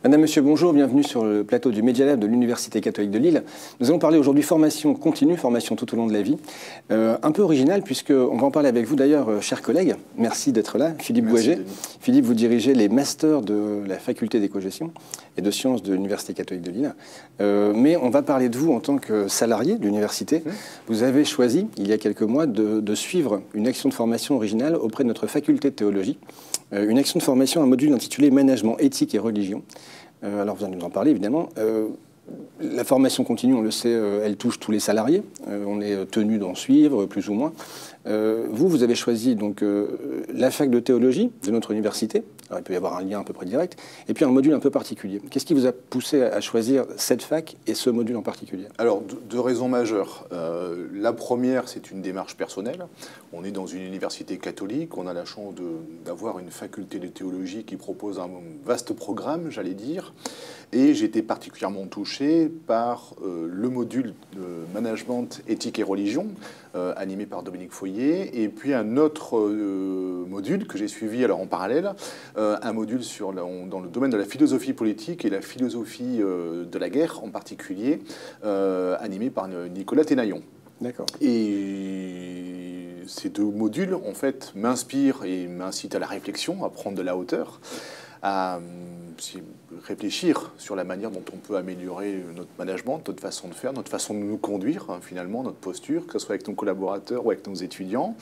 Madame, Monsieur, bonjour, bienvenue sur le plateau du Media Lab de l'Université catholique de Lille. Nous allons parler aujourd'hui formation continue, formation tout au long de la vie. Un peu original puisqu'on va en parler avec vous d'ailleurs, chers collègues. Merci d'être là. Philippe Boisget. Philippe, vous dirigez les masters de la faculté d'éco-gestion et de sciences de l'Université catholique de Lille. Mais on va parler de vous en tant que salarié de l'université. Vous avez choisi, il y a quelques mois, de suivre une action de formation originale auprès de notre faculté de théologie. Une action de formation, un module intitulé Management, éthique et religion. Alors vous allez nous en parler évidemment. La formation continue, on le sait, elle touche tous les salariés. On est tenu d'en suivre, plus ou moins. Vous avez choisi donc la fac de théologie de notre université. Alors, il peut y avoir un lien à peu près direct. Et puis un module un peu particulier. Qu'est-ce qui vous a poussé à choisir cette fac et ce module en particulier? Alors, deux raisons majeures. La première, c'est une démarche personnelle. On est dans une université catholique. On a la chance d'avoir une faculté de théologie qui propose un vaste programme, j'allais dire. Et j'ai été particulièrement touché par le module de management, éthique et religion, animé par Dominique Foyer, et puis un autre module que j'ai suivi alors en parallèle, un module dans le domaine de la philosophie politique et la philosophie de la guerre en particulier, animé par Nicolas Tenaillon. D'accord. Et ces deux modules, en fait, m'inspirent et m'incitent à la réflexion, à prendre de la hauteur, à réfléchir sur la manière dont on peut améliorer notre management, notre façon de faire, notre façon de nous conduire, finalement, notre posture, que ce soit avec nos collaborateurs ou avec nos étudiants.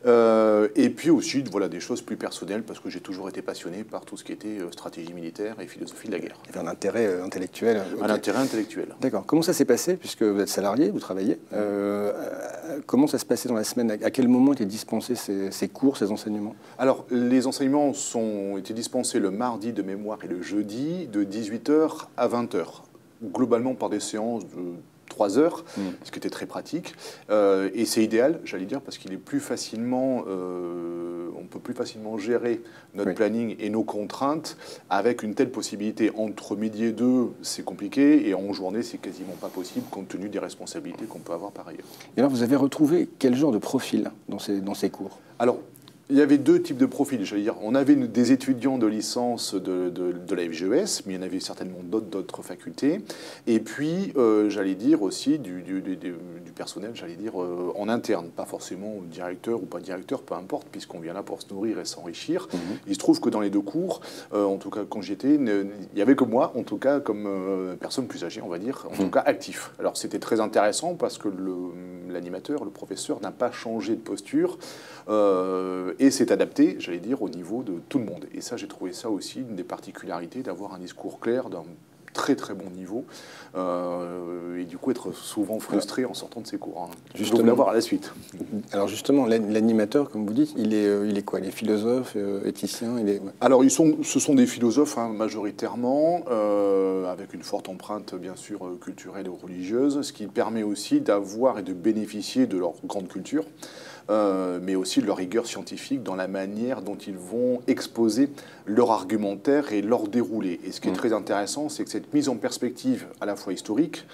Et puis aussi voilà, des choses plus personnelles, parce que j'ai toujours été passionné par tout ce qui était stratégie militaire et philosophie de la guerre. Il y avait un intérêt intellectuel. Un intérêt intellectuel. D'accord. Comment ça s'est passé, puisque vous êtes salarié, vous travaillez comment ça se passait dans la semaine? À quel moment étaient dispensés ces cours, ces enseignements? Alors, les enseignements ont été dispensés le mardi de mémoire et le jeudi de 18h à 20h, globalement par des séances de 3 heures, ce qui était très pratique. Et c'est idéal, j'allais dire, parce qu'il est plus facilement, on peut plus facilement gérer notre planning et nos contraintes avec une telle possibilité. Entre midi et 2, c'est compliqué, et en journée, c'est quasiment pas possible, compte tenu des responsabilités qu'on peut avoir par ailleurs. Et alors, vous avez retrouvé quel genre de profil dans ces cours? Alors, il y avait deux types de profils, j'allais dire. On avait des étudiants de licence de la FGES, mais il y en avait certainement d'autres facultés. Et puis, j'allais dire aussi du personnel, j'allais dire, en interne. Pas forcément directeur ou pas directeur, peu importe, puisqu'on vient là pour se nourrir et s'enrichir. Il se trouve que dans les deux cours, en tout cas quand j'y étais, il n'y avait que moi, en tout cas comme personne plus âgée, on va dire, en tout cas actif. Alors c'était très intéressant parce que l'animateur, le professeur, n'a pas changé de posture. Et s'est adapté, j'allais dire, au niveau de tout le monde. Et ça, j'ai trouvé ça aussi une des particularités d'avoir un discours clair d'un très très bon niveau et du coup être souvent frustré en sortant de ses cours. Justement, l'avoir à la suite. Alors justement, l'animateur, comme vous dites, il est quoi? Il est philosophe, éthicien? Alors ce sont des philosophes majoritairement, avec une forte empreinte bien sûr culturelle et religieuse, ce qui permet aussi d'avoir et de bénéficier de leur grande culture. Mais aussi de leur rigueur scientifique dans la manière dont ils vont exposer leur argumentaire et leur déroulé. Et ce qui est très intéressant, c'est que cette mise en perspective à la fois historique,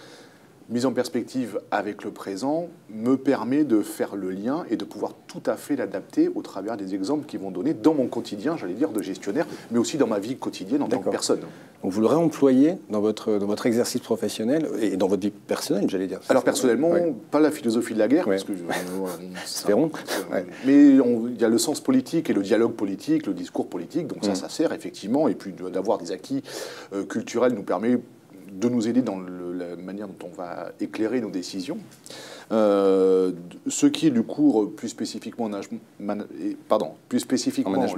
mise en perspective avec le présent, me permet de faire le lien et de pouvoir tout à fait l'adapter au travers des exemples qu'ils vont donner dans mon quotidien, j'allais dire, de gestionnaire, mais aussi dans ma vie quotidienne en tant que personne. Donc vous le réemployez dans votre exercice professionnel et dans votre vie personnelle, j'allais dire. Alors personnellement, pas la philosophie de la guerre, parce que mais il y a le sens politique et le dialogue politique, le discours politique, donc ça sert effectivement, et puis d'avoir des acquis culturels nous permet de nous aider dans la manière dont on va éclairer nos décisions. Ce qui est du cours plus spécifiquement le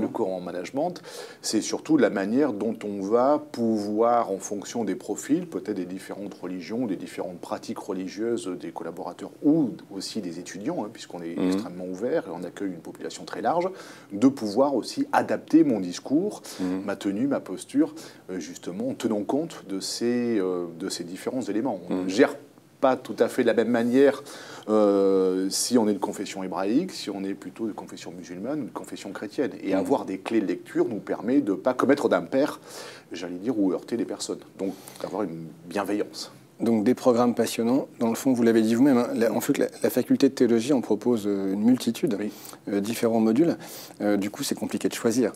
cours en management, c'est surtout la manière dont on va pouvoir, en fonction des profils, peut-être des différentes religions, des différentes pratiques religieuses des collaborateurs ou aussi des étudiants, puisqu'on est extrêmement ouvert et on accueille une population très large, de pouvoir aussi adapter mon discours, ma tenue, ma posture, justement en tenant compte de ces différents éléments. On ne gère pas tout à fait de la même manière si on est de confession hébraïque, si on est plutôt de confession musulmane ou de confession chrétienne. Et avoir des clés de lecture nous permet de ne pas commettre d'impair, j'allais dire, ou heurter les personnes. Donc d'avoir une bienveillance. Donc des programmes passionnants. Dans le fond, vous l'avez dit vous-même, hein, en fait, la faculté de théologie en propose une multitude, différents modules. Du coup, c'est compliqué de choisir.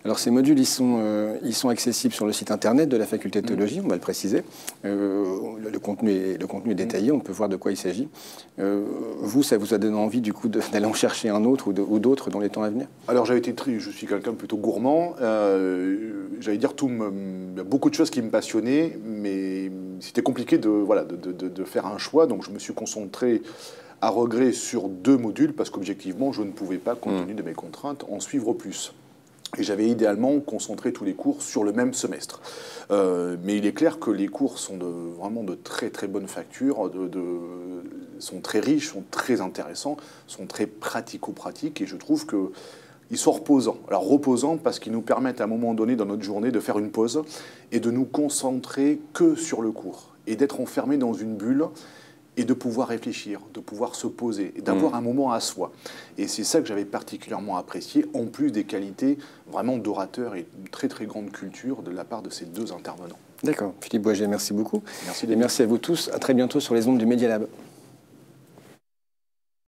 Alors ces modules, ils sont accessibles sur le site internet de la faculté de théologie, on va le préciser. Le contenu est détaillé, on peut voir de quoi il s'agit. Vous, ça vous a donné envie du coup d'aller en chercher un autre ou d'autres dans les temps à venir? Alors je suis quelqu'un de plutôt gourmand. J'allais dire, il y a beaucoup de choses qui me passionnaient, mais c'était compliqué de faire un choix. Donc je me suis concentré à regret sur 2 modules, parce qu'objectivement, je ne pouvais pas, compte tenu de mes contraintes, en suivre plus. Et j'avais idéalement concentré tous les cours sur le même semestre. Mais il est clair que les cours sont vraiment de très très bonne facture, sont très riches, sont très intéressants, sont très pratico-pratiques, et je trouve qu'ils sont reposants. Alors reposants parce qu'ils nous permettent à un moment donné dans notre journée de faire une pause et de nous concentrer que sur le cours, et d'être enfermé dans une bulle, et de pouvoir réfléchir, de pouvoir se poser, et d'avoir un moment à soi. Et c'est ça que j'avais particulièrement apprécié, en plus des qualités vraiment d'orateur et une très très grande culture de la part de ces 2 intervenants. D'accord. Philippe Boisget, merci beaucoup. Merci, et merci à vous tous. À très bientôt sur les ondes du Media Lab.